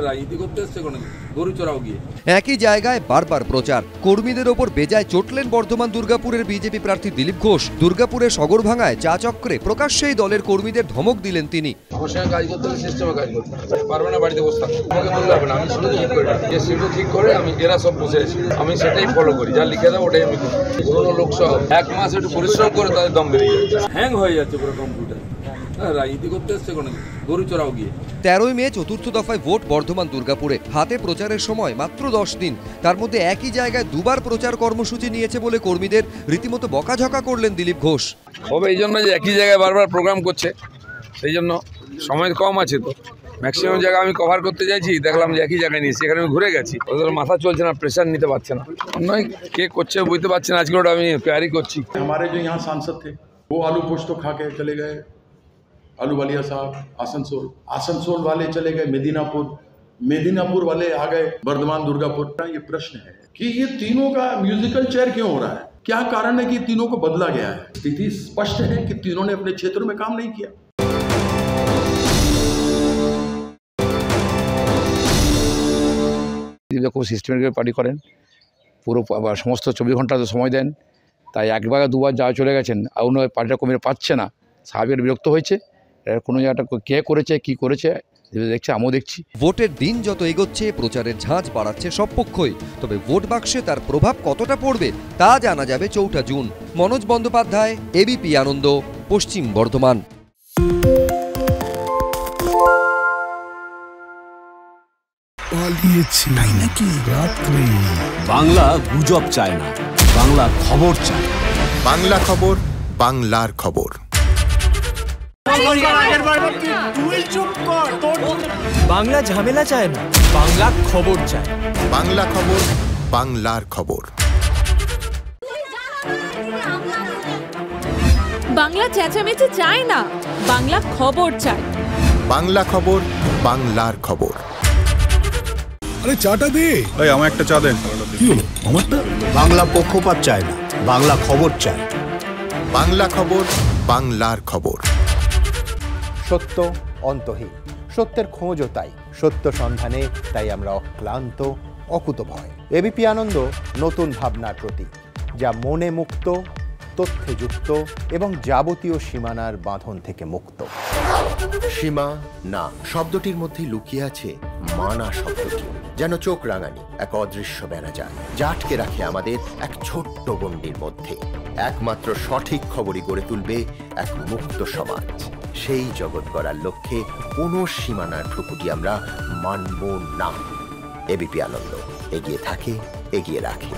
রাজনীতি করতে এসছে কোনো গরু চড়াও গিয়ে। একই জায়গায় বারবার প্রচার, কর্মীদের ওপর বেজায় চটলেন বর্ধমান দুর্গাপুরের বিজেপি প্রার্থী দিলীপ ঘোষ। দুর্গাপুরের সগরভাঙায় চা চক্রে প্রকাশ্যেই দলের কর্মীদের ধমক দিলেন তিনি। আমার সঙ্গে কাজ করতে হলে সিস্টেমে কাজ করতে পারবে না, বাড়িতে বসে থাকবে, আমাকে বলতে হবে না, আমি শুধু ঠিক করে যে শিডিউল ঠিক করে আমি এরা সব বসে আছি, আমি সেটাই ফলো করি, যা লিখে দেবো ওটাই আমি করি। পুরোনো লোক সব 1 মাস একটু পরিশ্রম করে তাদের দম বেরিয়ে যাচ্ছে, হ্যাং হয়ে যাচ্ছে পুরো কম্পিউটার। রাজনীতি করতে এসছে কোনো গরু চড়াও গিয়ে। 13ই মে চতুর্থ দফায় ভোট বর্ধমান দুর্গাপুরে। হাতে প্রচারের সময় মাত্র 10 দিন, তার মধ্যে একই জায়গায় দুবার প্রচার কর্মসূচি নিয়েছে বলে কর্মীদের রীতিমতো বকাঝকা করলেন দিলীপ ঘোষ। হবে এই জন্য যে একই জায়গায় বারবার প্রোগ্রাম করছে, সেই জন্য সময় কম আছে, তো ম্যাক্সিমাম জায়গা আমি কভার করতে চাইছি, দেখলাম যে একই জায়গায় নিয়েছি, এখানে আমি ঘুরে গেছি, ওদের মাথা চলছে না, প্রেশার নিতে পারছে না, নয় কে করছে বুঝতে পারছে না। আজকে ওটা আমি তৈরি করছি। हमारे जो यहाँ सांसद थे वो आलू पोस्तो खा के चले गए, आलू वालिया साहब आसनसोल वाले चले गए मेदिनापुर वाले आ गए बर्धमान दुर्गापुर। ये प्रश्न है कि ये तीनों का म्यूजिकल चेयर क्यों हो रहा है, क्या कारण है कि तीनों को बदला गया है। स्थिति स्पष्ट है कि तीनों ने अपने क्षेत्रों में काम नहीं किया। খুব সিস্টেমেটিক পার্টি করেন, পুরো সমস্ত 24 ঘন্টা সময় দেন, তাই একবার দুবার যা চলে গেছেন আর অন্য পার্টিটা কমিয়ে পাচ্ছে না, সাহেবের বিরক্ত হয়েছে। কোনো জায়গাটা কে করেছে কি করেছে দেখছে, আমিও দেখছি। ভোটের দিন যত এগোচ্ছে প্রচারের ঝাঁজ বাড়াচ্ছে সব পক্ষই, তবে ভোট বাক্সে তার প্রভাব কতটা পড়বে তা জানা যাবে 4 জুন। মনোজ বন্দ্যোপাধ্যায়, এবিপি আনন্দ, পশ্চিম বর্ধমান। বাংলা গুজব চায় না, বাংলা খবর চায়। বাংলা খবর, বাংলার খবর। বাংলা ঝামেলা চায় না, বাংলা খবর চায়। বাংলা খবর, বাংলার খবর। বাংলা চেঁচামেচি চায় না, বাংলা খবর চায়। বাংলা খবর, বাংলার খবর। আরে চাটা দে, এই আমার একটা চা দেন। কি হলো আমারটা? বাংলা পক্ষপাত চায় না, বাংলা খবর চায়। বাংলা খবর, বাংলার খবর। সত্য অন্তহীন, সত্যের খোঁজও তাই, সত্য সন্ধানে তাই আমরা অক্লান্ত অকুতভয়। এবিপি আনন্দ নতুন ভাবনার প্রতীক, যা মনে মুক্ত, তথ্যে যুক্ত এবং যাবতীয় সীমানার বাঁধন থেকে মুক্ত। সীমা না শব্দটির মধ্যেই লুকিয়ে আছে মানা শব্দটি, যেন চোখ রাঙানি এক অদৃশ্য বেড়াজাল, যা আটকে রাখে আমাদের এক ছোট্ট গণ্ডির মধ্যে। একমাত্র সঠিক খবরই গড়ে তুলবে এক মুক্ত সমাজ। সেই জগৎ গড়ার লক্ষ্যে কোনো সীমানার ঠুকুটি আমরা মানব না। এবিপি আনন্দ এগিয়ে থাকে, এগিয়ে রাখে।